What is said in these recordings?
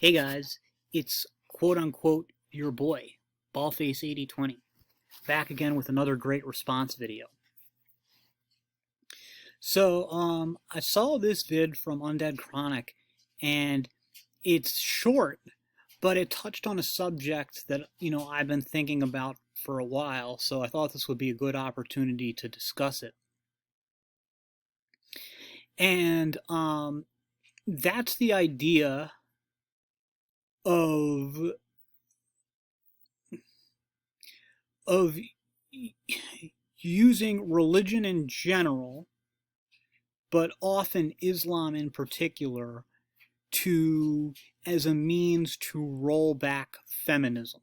Hey guys, it's quote unquote your boy, Ballface8020, back again with another great response video. So, I saw this vid from Undead Chronic, and it's short, but it touched on a subject that, I've been thinking about for a while, so I thought this would be a good opportunity to discuss it. And, that's the idea of of using religion in general, but often Islam in particular, to as a means to roll back feminism.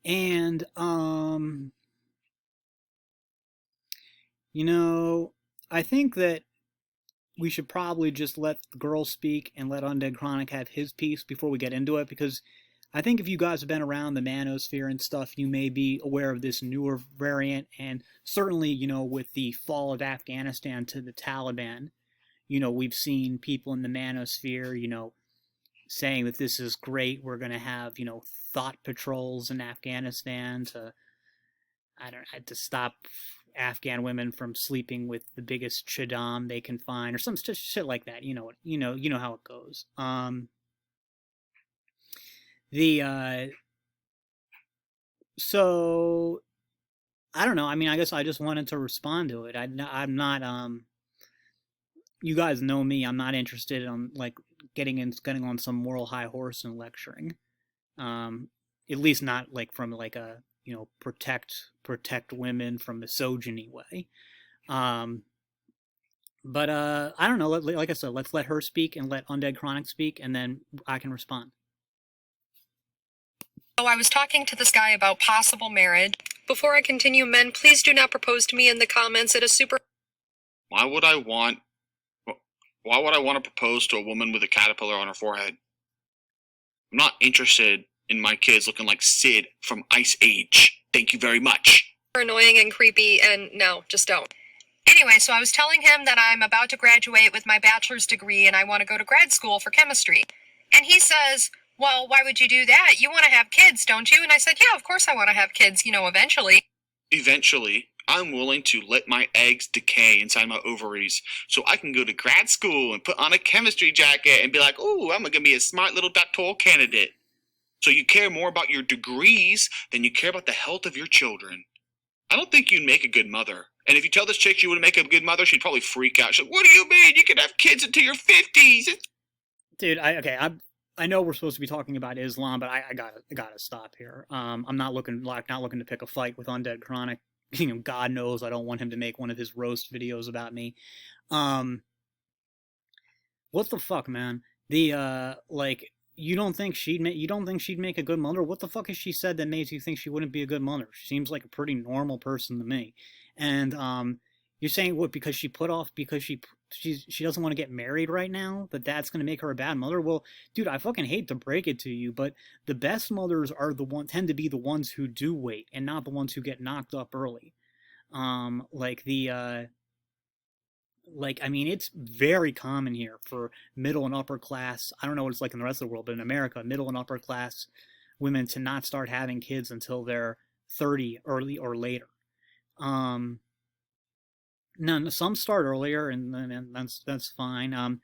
And I think that we should probably just let the girls speak and let Undead Chronic have his piece before we get into it, because I think if you guys have been around the manosphere and stuff, you may be aware of this newer variant, and certainly, with the fall of Afghanistan to the Taliban, we've seen people in the manosphere, saying that this is great. We're going to have, thought patrols in Afghanistan to stop Afghan women from sleeping with the biggest chadam they can find, or some shit like that. You know how it goes. So I don't know. I mean, I guess I just wanted to respond to it. I'm not. You guys know me. I'm not interested in getting on some moral high horse and lecturing. At least not from a protect women from misogyny way. But I don't know. Like I said, let's let her speak and let Undead Chronic speak, and then I can respond. So I was talking to this guy about possible marriage. Before I continue, men, please do not propose to me in the comments at a super... Why would I want to propose to a woman with a caterpillar on her forehead? I'm not interested in my kids looking like Sid from Ice Age. Thank you very much. Annoying and creepy, and no, just don't. Anyway, so I was telling him that I'm about to graduate with my bachelor's degree and I want to go to grad school for chemistry. And he says, well, why would you do that? You want to have kids, don't you? And I said, yeah, of course I want to have kids, eventually. Eventually, I'm willing to let my eggs decay inside my ovaries so I can go to grad school and put on a chemistry jacket and be like, ooh, I'm going to be a smart little doctoral candidate. So you care more about your degrees than you care about the health of your children. I don't think you'd make a good mother. And if you tell this chick she wouldn't make a good mother, she'd probably freak out. She's like, what do you mean? You can have kids until your 50s. Dude, I know we're supposed to be talking about Islam, but I gotta stop here. I'm not looking to pick a fight with Undead Chronic. God knows I don't want him to make one of his roast videos about me. What the fuck, man? You don't think she'd make a good mother? What the fuck has she said that makes you think she wouldn't be a good mother? She seems like a pretty normal person to me. And you're saying what, because she doesn't want to get married right now, that's going to make her a bad mother? Well, dude, I fucking hate to break it to you, but the best mothers tend to be the ones who do wait and not the ones who get knocked up early. I mean, it's very common here for middle and upper class. I don't know what it's like in the rest of the world, but in America, middle and upper class women to not start having kids until they're 30, early or later. None. Some start earlier, and that's fine. And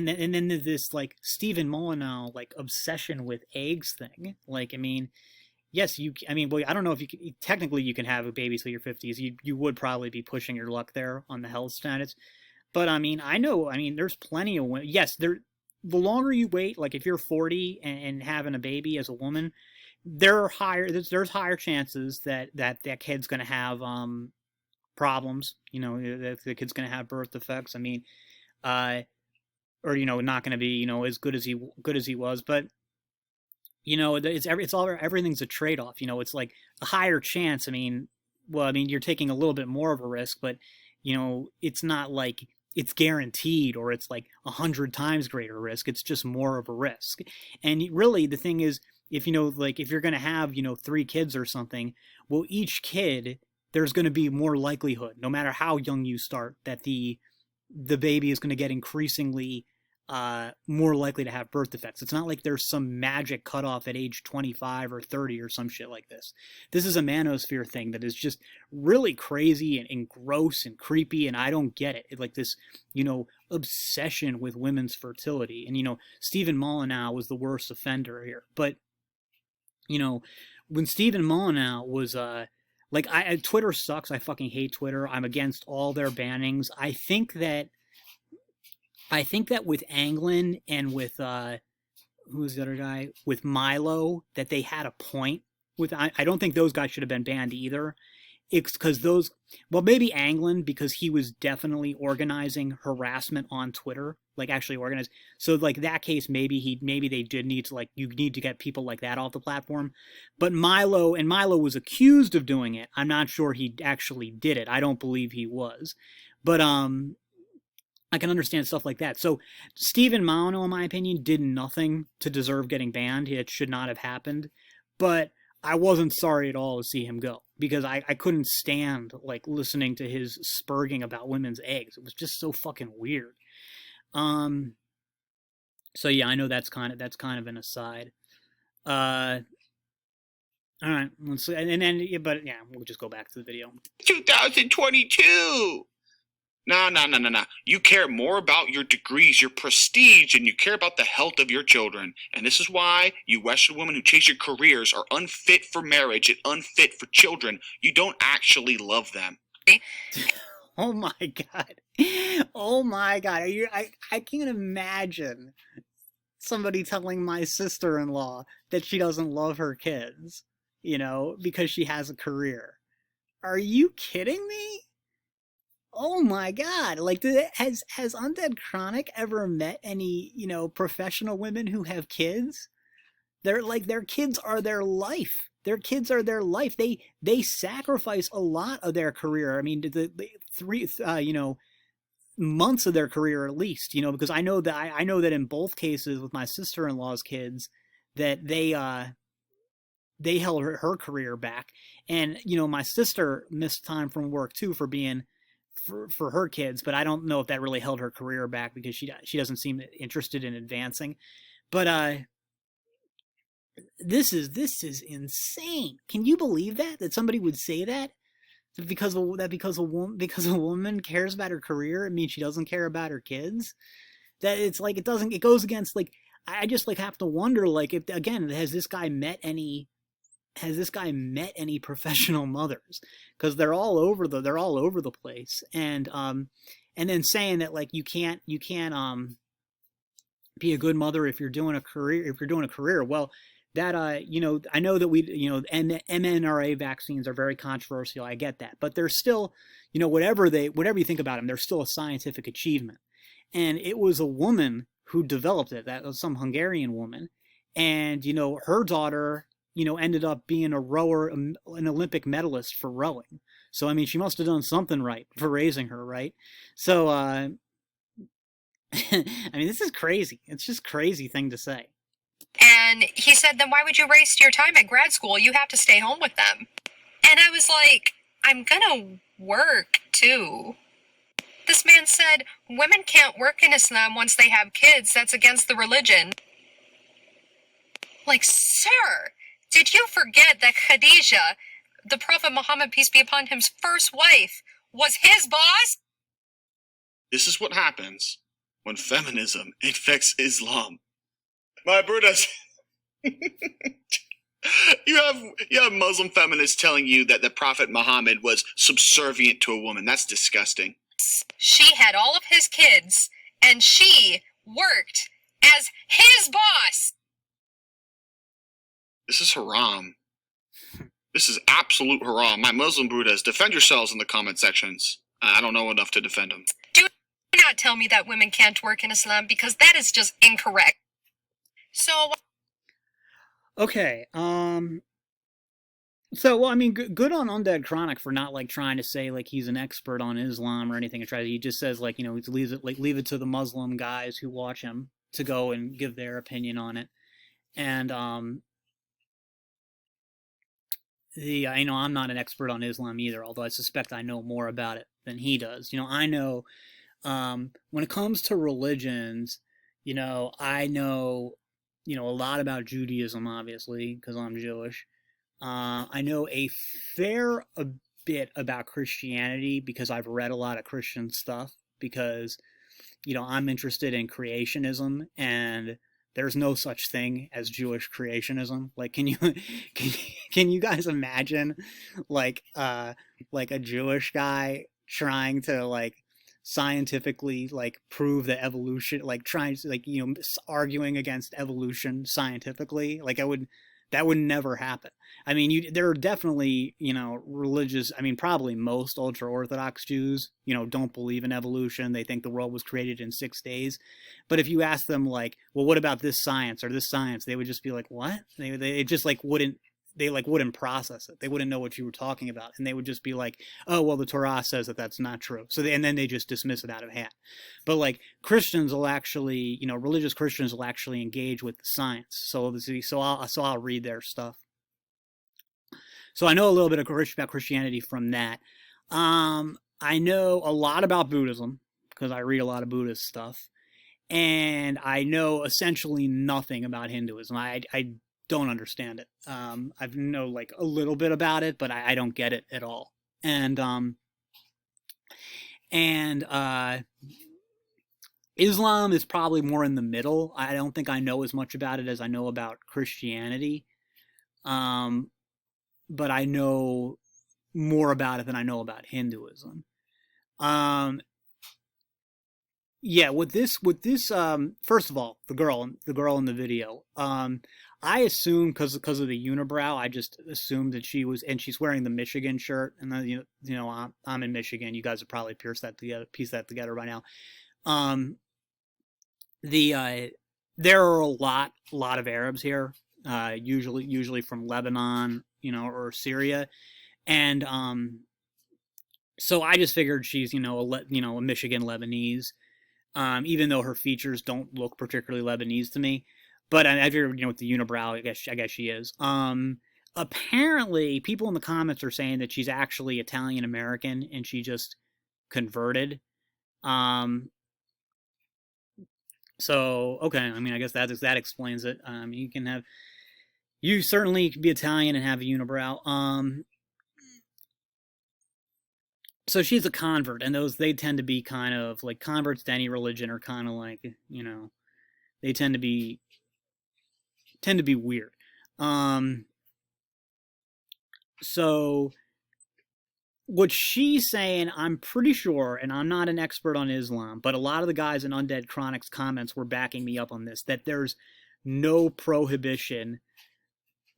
then there's this Stephen Molyneux obsession with eggs thing. I mean, yes, well, I don't know if technically you can have a baby till your 50s. You would probably be pushing your luck there on the health status. But I mean, there's plenty of women. Yes, the longer you wait, if you're 40 and having a baby as a woman, there's higher chances that kid's going to have problems. The kid's going to have birth defects. I mean, or not going to be as good as he was, but everything's a trade-off. It's like a higher chance. You're taking a little bit more of a risk, but it's not like it's guaranteed or it's 100 times greater risk. It's just more of a risk. And really, the thing is, if if you're going to have 3 kids or something, well, each kid, there's going to be more likelihood, no matter how young you start, that the baby is going to get increasingly more likely to have birth defects. It's not like there's some magic cutoff at age 25 or 30 or some shit like this. This is a manosphere thing that is just really crazy and gross and creepy, and I don't get it. It's like this, obsession with women's fertility. And, Stephen Molyneux was the worst offender here. But, when Stephen Molyneux was, Twitter sucks. I fucking hate Twitter. I'm against all their bannings. I think that with Anglin and with who's the other guy, with Milo, that they had a point with. I don't think those guys should have been banned either. It's because maybe Anglin, because he was definitely organizing harassment on Twitter, like actually organized. So like that case, maybe they did need to, you need to get people like that off the platform. But Milo was accused of doing it. I'm not sure he actually did it. I don't believe he was. But I can understand stuff like that. So Stephen Molyneux, in my opinion, did nothing to deserve getting banned. It should not have happened. But I wasn't sorry at all to see him go, because I couldn't stand listening to his spurging about women's eggs. It was just so fucking weird. So yeah, I know that's kind of an aside. All right, let's see. But yeah, we'll just go back to the video. 2022. No. You care more about your degrees, your prestige, and you care about the health of your children. And this is why you Western women who chase your careers are unfit for marriage and unfit for children. You don't actually love them. Oh my god. Oh my god. I can't imagine somebody telling my sister-in-law that she doesn't love her kids, because she has a career. Are you kidding me? Oh my god. Has Undead Chronic ever met any, professional women who have kids? Their kids are their life. Their kids are their life. They sacrifice a lot of their career. I mean, the 3 months of their career at least, because I know that in both cases with my sister-in-law's kids, that they held her career back. And, my sister missed time from work too for her kids, but I don't know if that really held her career back, because she doesn't seem interested in advancing. But this is insane. Can you believe that somebody would say that? Because a woman cares about her career, it means she doesn't care about her kids? That it goes against, I just have to wonder, if, again, has this guy met any professional mothers? Because they're all over the place. And then saying that you can't be a good mother if you're doing a career. Well, that I know that mRNA vaccines are very controversial. I get that, but they're still, whatever you think about them, they're still a scientific achievement. And it was a woman who developed it. That was some Hungarian woman, and her daughter ended up being a rower, an Olympic medalist for rowing. So, I mean, she must have done something right for raising her, right? So, I mean, this is crazy. It's just a crazy thing to say. And he said, then why would you waste your time at grad school? You have to stay home with them. And I was like, I'm gonna work too. This man said, women can't work in Islam once they have kids. That's against the religion. Sir, did you forget that Khadijah, the Prophet Muhammad, peace be upon him's first wife, was his boss? This is what happens when feminism infects Islam. My brothers, you have Muslim feminists telling you that the Prophet Muhammad was subservient to a woman. That's disgusting. She had all of his kids, and she worked as his boss. This is haram. This is absolute haram. My Muslim brothers, defend yourselves in the comment sections. I don't know enough to defend them. Do not tell me that women can't work in Islam, because that is just incorrect. So, okay, so, well, I mean, good on Undead Chronic for not trying to say he's an expert on Islam or anything. He just says he leave it to the Muslim guys who watch him to go and give their opinion on it. And I'm not an expert on Islam either, although I suspect I know more about it than he does. I know when it comes to religions, I know, a lot about Judaism, obviously, because I'm Jewish. I know a bit about Christianity because I've read a lot of Christian stuff because, I'm interested in creationism, and there's no such thing as Jewish creationism. Like, can you guys imagine, like, like a Jewish guy trying to like scientifically like prove that evolution, like trying to like arguing against evolution scientifically? Like, that would never happen. I mean, there are definitely, religious. I mean, probably most ultra Orthodox Jews, don't believe in evolution. They think the world was created in 6 days. But if you ask them, like, well, what about this science or this science, they would just be like, what? They just like wouldn't. They like wouldn't process it. They wouldn't know what you were talking about, and they would just be like, "Oh, well, the Torah says that that's not true." And then they just dismiss it out of hand. But like Christians will actually, religious Christians will actually engage with the science. So I'll read their stuff. So I know a little bit about Christianity from that. I know a lot about Buddhism because I read a lot of Buddhist stuff, and I know essentially nothing about Hinduism. I don't understand it. I know like a little bit about it, but I don't get it at all. And Islam is probably more in the middle. I don't think I know as much about it as I know about Christianity. But I know more about it than I know about Hinduism. Yeah, with this, first of all, the girl in the video, I assume because of the unibrow, I just assumed that she was, and she's wearing the Michigan shirt, and then, I'm in Michigan. You guys have probably piece that together by now. There are a lot of Arabs here, usually from Lebanon, or Syria, and so I just figured she's, a Michigan Lebanese. Even though her features don't look particularly Lebanese to me. But I figured, with the unibrow, I guess she is. Apparently, people in the comments are saying that she's actually Italian American and she just converted. So okay, I mean, I guess that explains it. You certainly can be Italian and have a unibrow. So she's a convert, and they tend to be kind of like converts to any religion are kind of like, they tend to be weird. So what she's saying, I'm pretty sure, and I'm not an expert on Islam, but a lot of the guys in Undead Chronics comments were backing me up on this, that there's no prohibition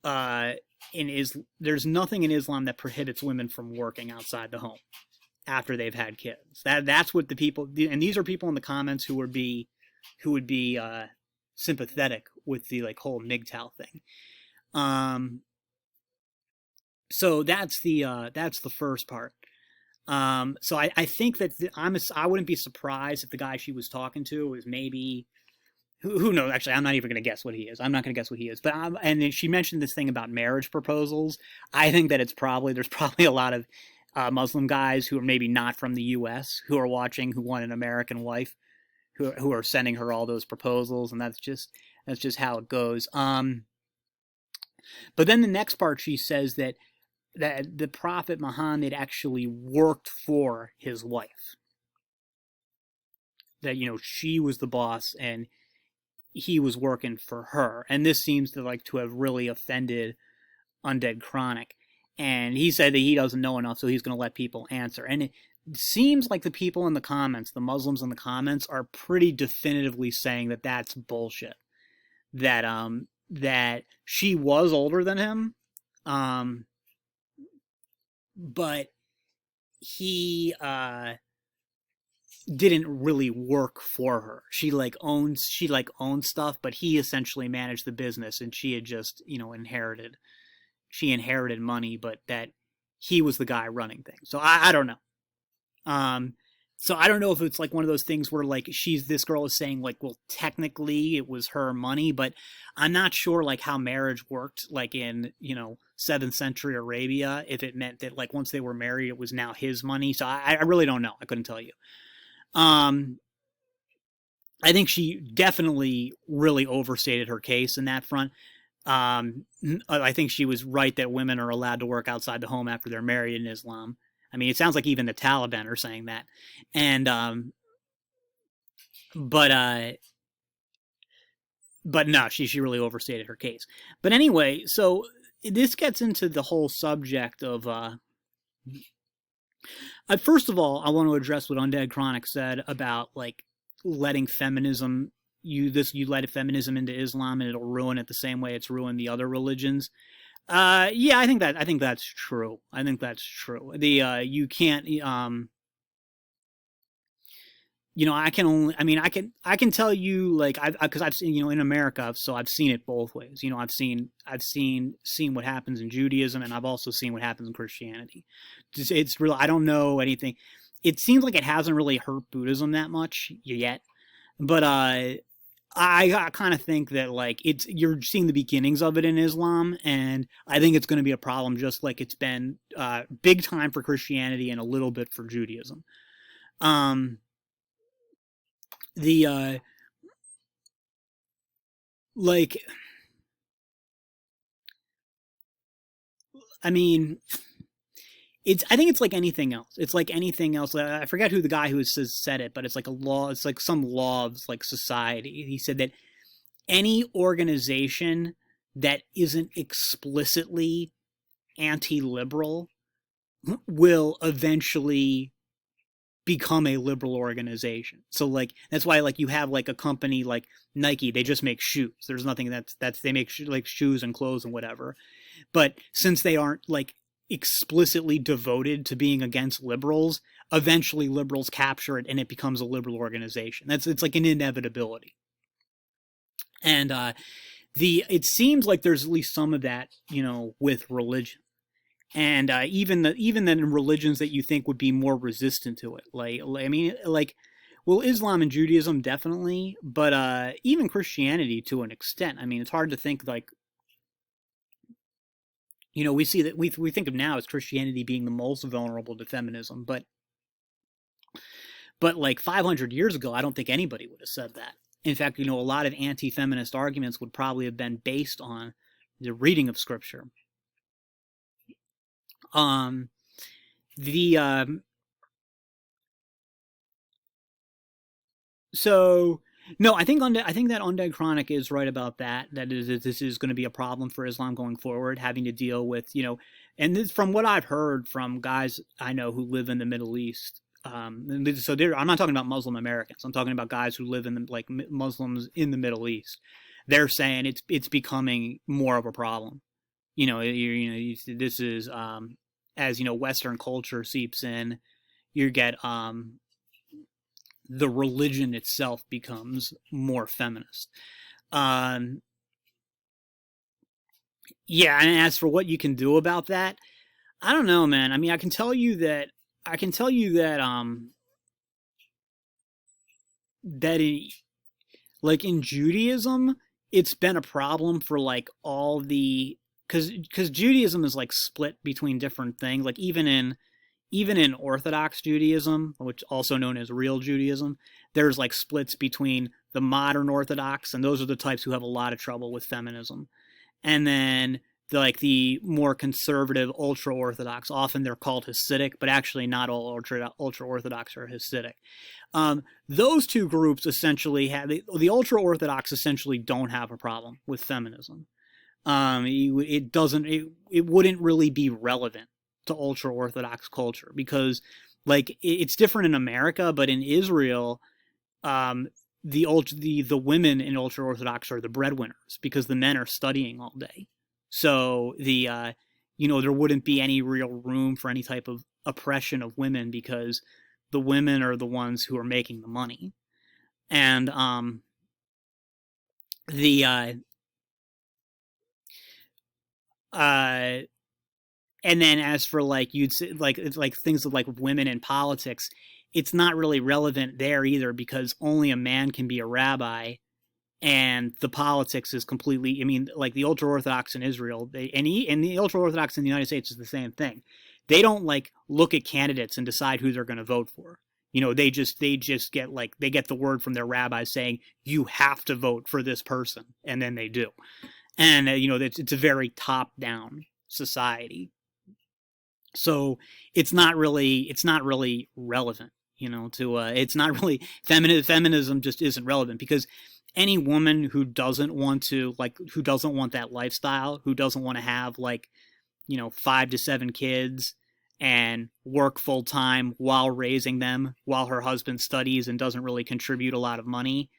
there's nothing in Islam that prohibits women from working outside the home after they've had kids. That's what the people, and these are people in the comments who would be sympathetic with the like whole MGTOW thing. So that's the first part. So I think that I wouldn't be surprised if the guy she was talking to was maybe, who knows? Actually, I'm not even going to guess what he is. I'm not going to guess what he is. But and then she mentioned this thing about marriage proposals. I think that there's probably a lot of Muslim guys who are maybe not from the U.S. who are watching, who want an American wife, who are sending her all those proposals, and that's just how it goes. But then the next part, she says that the Prophet Muhammad actually worked for his wife. That she was the boss and he was working for her, and this seems to have really offended Undead Chronic. And he said that he doesn't know enough, so he's going to let people answer. And it seems like the people in the comments, the Muslims in the comments, are pretty definitively saying that that's bullshit. That she was older than him, but he didn't really work for her. She owns stuff, but he essentially managed the business, and she had just inherited money, but that he was the guy running things. So I don't know. So I don't know if it's like one of those things where like this girl is saying like, well, technically it was her money, but I'm not sure like how marriage worked like in 7th century Arabia, if it meant that like once they were married it was now his money. So I really don't know. I couldn't tell you. I think she definitely really overstated her case in that front. I think she was right that women are allowed to work outside the home after they're married in Islam. I mean, it sounds like even the Taliban are saying that. And but but no, she really overstated her case. But anyway, so this gets into the whole subject of first of all, I want to address what Undead Chronic said about like letting feminism you let feminism into Islam and it'll ruin it the same way it's ruined the other religions. Yeah, I think that's true. I think that's true. The you can't I can only, I mean, I can tell you, like, because I've seen, in America, so I've seen it both ways. I've seen what happens in Judaism, and I've also seen what happens in Christianity. It's real. I don't know anything. It seems like it hasn't really hurt Buddhism that much yet, but I kind of think that like you're seeing the beginnings of it in Islam, and I think it's going to be a problem, just like it's been big time for Christianity and a little bit for Judaism. The like I mean I think it's like anything else. It's like anything else. I forget who the guy who said it, but it's like a law. It's like some law of like society. He said that any organization that isn't explicitly anti-liberal will eventually become a liberal organization. So like that's why like you have like a company like Nike, they just make shoes. There's nothing that's they make like shoes and clothes and whatever. But since they aren't like explicitly devoted to being against liberals, eventually liberals capture it and it becomes a liberal organization. It's like an inevitability. And it seems like there's at least some of that, with religion. And even then in religions that you think would be more resistant to it, well, Islam and Judaism definitely, but even Christianity to an extent. I mean, it's hard to think like, we see that we think of now as Christianity being the most vulnerable to feminism, but like 500 years ago, I don't think anybody would have said that. In fact, a lot of anti-feminist arguments would probably have been based on the reading of scripture. So no, I think that Undead Chronic is right about that. This is going to be a problem for Islam going forward, having to deal with and this, from what I've heard from guys I know who live in the Middle East. I'm not talking about Muslim Americans. I'm talking about guys who live in like Muslims in the Middle East. They're saying it's becoming more of a problem. This is as Western culture seeps in, you get the religion itself becomes more feminist. Yeah, and as for what you can do about that, I don't know, man. I mean, I can tell you that like in Judaism, it's been a problem for like all the because Judaism is like split between different things. Like even in Orthodox Judaism, which also known as real Judaism, there's like splits between the modern Orthodox, and those are the types who have a lot of trouble with feminism, and then the more conservative ultra Orthodox. Often they're called Hasidic, but actually not all ultra Orthodox are Hasidic. Those two groups essentially have the ultra Orthodox essentially don't have a problem with feminism. It wouldn't really be relevant to ultra Orthodox culture because like it's different in America, but in Israel, the women in ultra Orthodox are the breadwinners because the men are studying all day. So there wouldn't be any real room for any type of oppression of women because the women are the ones who are making the money. And and then as for like you'd say, like it's like things like women in politics, it's not really relevant there either because only a man can be a rabbi, and the politics is completely. I mean, like the ultra Orthodox in Israel, and the ultra Orthodox in the United States is the same thing. They don't like look at candidates and decide who they're going to vote for. They just get they get the word from their rabbi saying you have to vote for this person, and then they do. And it's a very top down society. So it's not really relevant, to it's not really feminism just isn't relevant, because any woman who doesn't want that lifestyle, who doesn't want to have 5 to 7 kids and work full time while raising them, while her husband studies and doesn't really contribute a lot of money,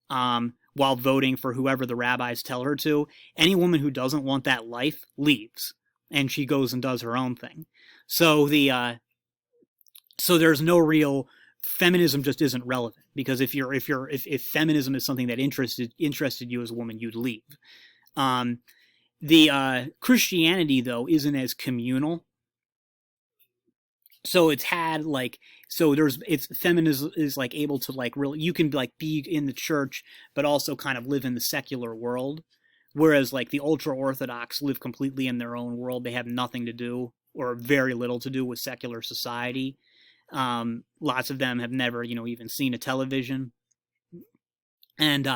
while voting for whoever the rabbis tell her to, any woman who doesn't want that life leaves, and she goes and does her own thing. So so there's no real feminism just isn't relevant, because if feminism is something that interested you as a woman, you'd leave. The Christianity though isn't as communal. So it's had feminism is able to really, you can be in the church but also kind of live in the secular world, whereas the ultra orthodox live completely in their own world. They have nothing to do, or very little to do, with secular society. Lots of them have never even seen a television, and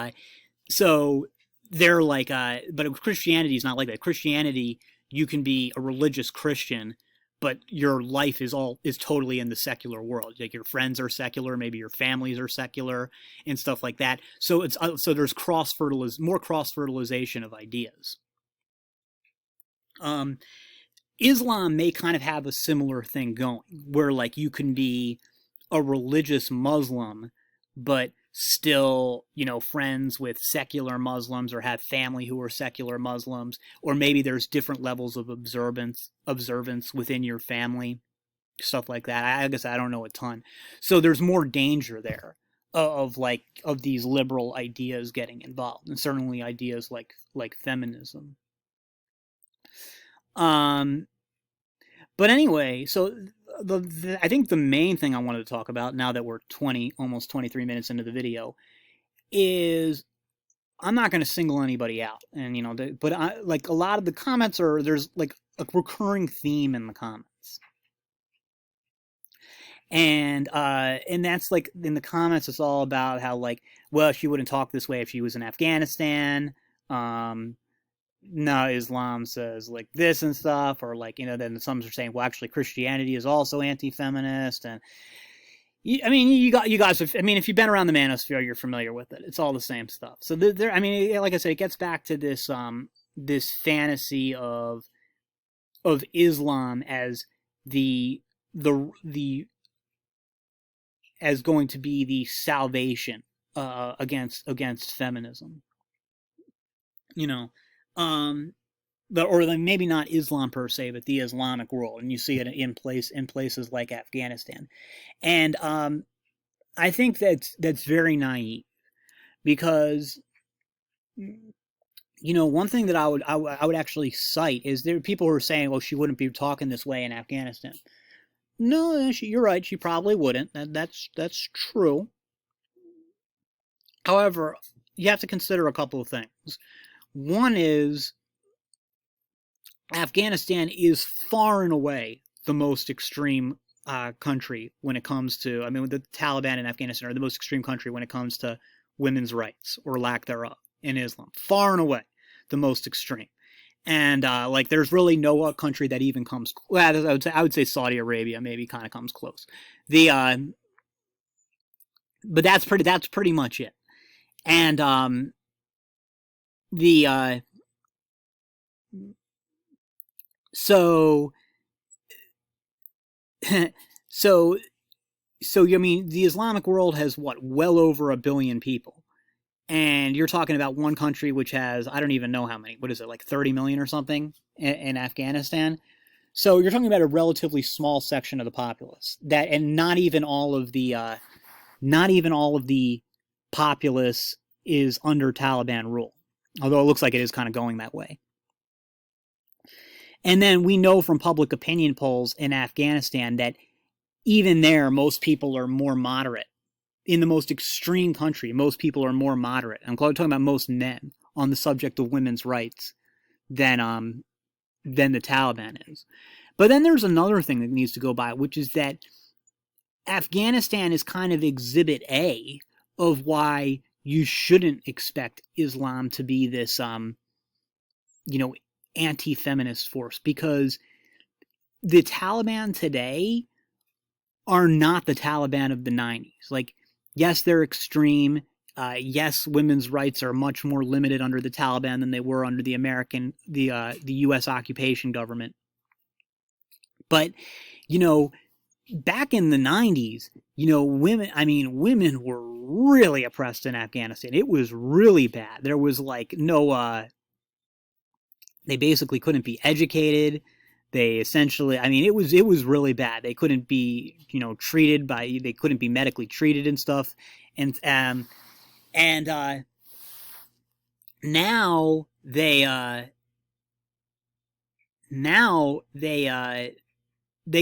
so they're but Christianity is not like that. Christianity, you can be a religious Christian, but your life is totally in the secular world. Your friends are secular, maybe your families are secular, and stuff like that. So it's there's more cross fertilization of ideas. Islam may kind of have a similar thing going, where you can be a religious Muslim, but still, friends with secular Muslims, or have family who are secular Muslims, or maybe there's different levels of observance within your family, stuff like that. I guess I don't know a ton. So there's more danger there of these liberal ideas getting involved, and certainly ideas like feminism. But anyway, so I think the main thing I wanted to talk about, now that we're almost 23 minutes into the video, is I'm not going to single anybody out, and but a lot of the comments there's a recurring theme in the comments, and that's in the comments, it's all about how well, she wouldn't talk this way if she was in Afghanistan. No, Islam says this and stuff, or then some are saying, well, actually Christianity is also anti-feminist, and you guys, if you've been around the manosphere, you're familiar with it. It's all the same stuff. So like I said, it gets back to this this fantasy of Islam as as going to be the salvation against feminism. Or maybe not Islam per se, but the Islamic world, and you see it in places like Afghanistan, and I think that's very naive, because one thing that I would actually cite is there are people who are saying, well, she wouldn't be talking this way in Afghanistan. No, you're right, she probably wouldn't. That's true. However, you have to consider a couple of things. One is, Afghanistan is far and away the most extreme country when it comes to, the Taliban in Afghanistan are the most extreme country when it comes to women's rights, or lack thereof, in Islam. Far and away the most extreme. And there's really no country that even comes, well, I would say Saudi Arabia maybe kind of comes close. But that's pretty much it. And so the Islamic world has well over 1 billion people, and you're talking about one country which has, I don't even know how many, 30 million or something in Afghanistan. So you're talking about a relatively small section of the populace, and not even all of the populace is under Taliban rule, although it looks like it is kind of going that way. And then we know from public opinion polls in Afghanistan that even there, most people are more moderate. In the most extreme country, most people are more moderate. I'm talking about most men on the subject of women's rights than the Taliban is. But then there's another thing that needs to go by, which is that Afghanistan is kind of exhibit A of why you shouldn't expect Islam to be this, anti-feminist force, because the Taliban today are not the Taliban of the 90s. Like, yes, they're extreme. Yes, women's rights are much more limited under the Taliban than they were under the U.S. occupation government. But, back in the 90s, women were really oppressed in Afghanistan. It was really bad. There was they basically couldn't be educated. They essentially, it was really bad. They couldn't be, they couldn't be medically treated and stuff. And now they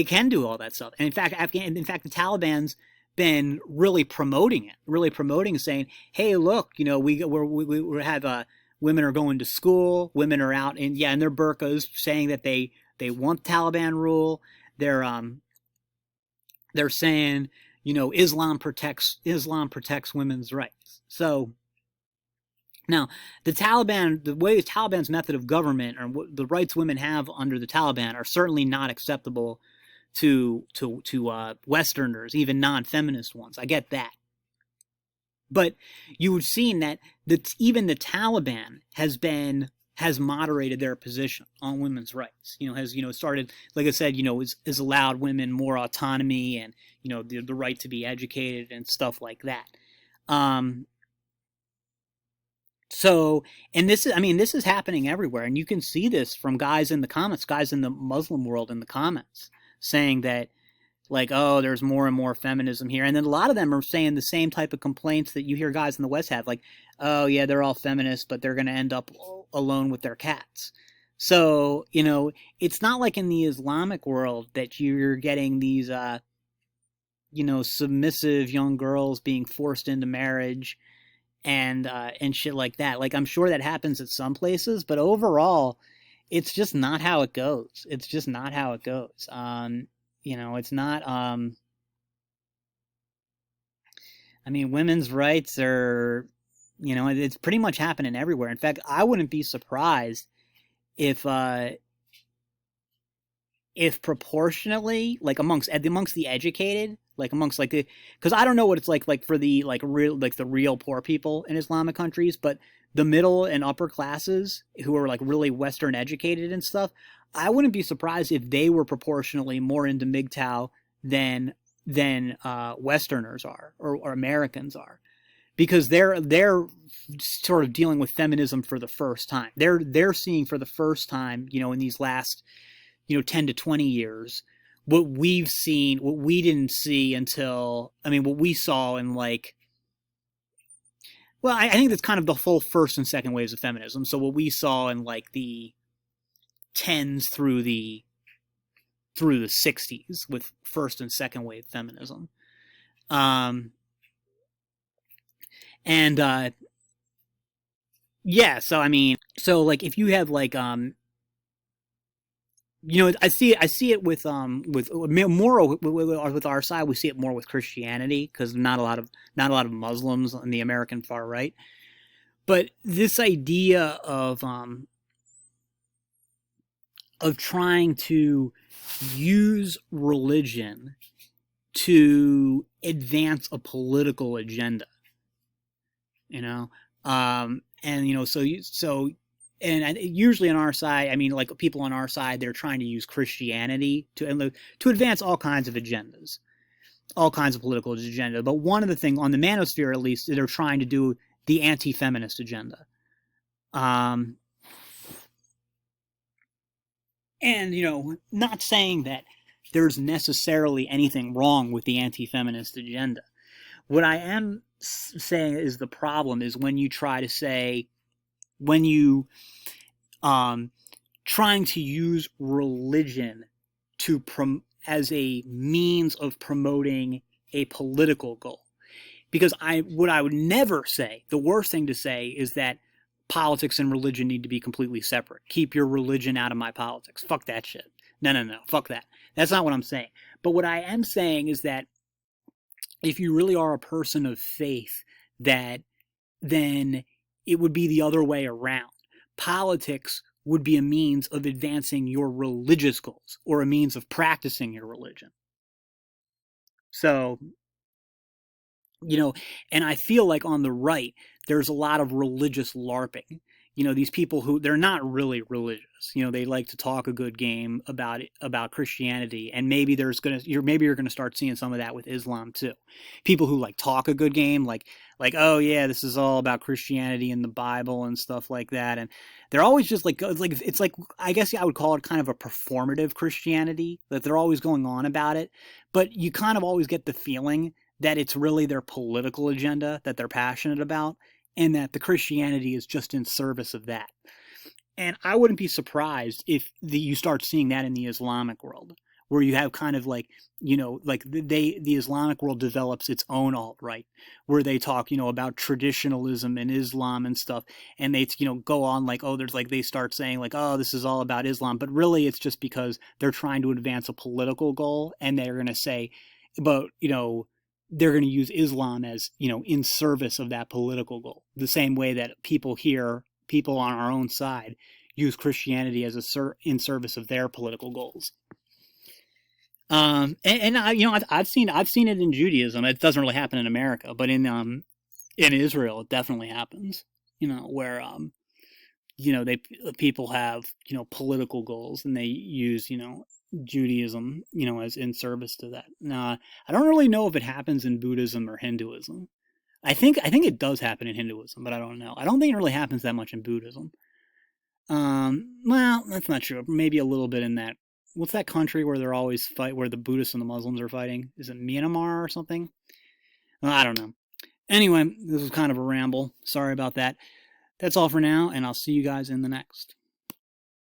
can do all that stuff. And in fact, the Taliban's been really promoting it, saying, "Hey, look, we have women are going to school, women are out in their burqas, saying that they want Taliban rule. They're saying, Islam protects women's rights." So now the way the Taliban's method of government, or the rights women have under the Taliban, are certainly not acceptable to Westerners, even non-feminist ones. I get that. But you've seen that even the Taliban has moderated their position on women's rights. Has started, like I said, has allowed women more autonomy and the right to be educated and stuff like that. So, and this is happening everywhere, and you can see this from guys in the Muslim world in the comments, saying that, like, oh, there's more and more feminism here. And then a lot of them are saying the same type of complaints that you hear guys in the West have, like, oh, yeah, they're all feminists, but they're going to end up alone with their cats. So, it's not like in the Islamic world that you're getting these, submissive young girls being forced into marriage and shit like that. Like, I'm sure that happens at some places, but overall, it's just not how it goes. It's not, women's rights are, it's pretty much happening everywhere. In fact, I wouldn't be surprised if proportionately, like amongst the educated, like amongst because I don't know what it's like for the the real poor people in Islamic countries, but the middle and upper classes who are really Western educated and stuff, I wouldn't be surprised if they were proportionally more into MGTOW than Westerners are, or Americans are, because they're sort of dealing with feminism for the first time. They're seeing for the first time, in these last 10 to 20 years, what we've seen, what we didn't see until, what we saw in I think that's kind of the full first and second waves of feminism. So what we saw in the 10s through the 60s with first and second wave feminism. So if you have I see it with more with our side. We see it more with Christianity, because not a lot of Muslims on the American far right. But this idea of trying to use religion to advance a political agenda, and usually on our side, people on our side, they're trying to use Christianity to advance all kinds of agendas, all kinds of political agendas. But one of the things, on the manosphere at least, they're trying to do the anti-feminist agenda. Not saying that there's necessarily anything wrong with the anti-feminist agenda. What I am saying is the problem is when you try to say, when you trying to use religion as a means of promoting a political goal. Because what I would never say, the worst thing to say, is that politics and religion need to be completely separate. Keep your religion out of my politics. Fuck that shit. No. Fuck that. That's not what I'm saying. But what I am saying is that if you really are a person of faith, that then it would be the other way around. Politics would be a means of advancing your religious goals or a means of practicing your religion. So, and I feel like on the right, there's a lot of religious LARPing. These people who they're not really religious. They like to talk a good game about Christianity, and maybe you're gonna start seeing some of that with Islam too. People who like talk a good game, like oh yeah, this is all about Christianity and the Bible and stuff like that, and they're always just like it's like I guess I would call it kind of a performative Christianity, that they're always going on about it, but you kind of always get the feeling that it's really their political agenda that they're passionate about, and that the Christianity is just in service of that. And I wouldn't be surprised if you start seeing that in the Islamic world, where you have kind of like, the Islamic world develops its own alt-right, where they talk, about traditionalism and Islam and stuff, and they, go on like, oh, they start saying like, oh, this is all about Islam, but really it's just because they're trying to advance a political goal, and they're going to say, but, they're going to use Islam as, in service of that political goal. The same way that people on our own side, use Christianity as in service of their political goals. I've seen it in Judaism. It doesn't really happen in America, but in Israel, it definitely happens. Where people have political goals, and they use Judaism as in service to that. Now, I don't really know if it happens in Buddhism or Hinduism. I think it does happen in Hinduism, but I don't know. I don't think it really happens that much in Buddhism. Well, that's not true. Maybe a little bit in that. What's that country where they're always where the Buddhists and the Muslims are fighting? Is it Myanmar or something? Well, I don't know. Anyway, this was kind of a ramble. Sorry about that. That's all for now, and I'll see you guys in the next.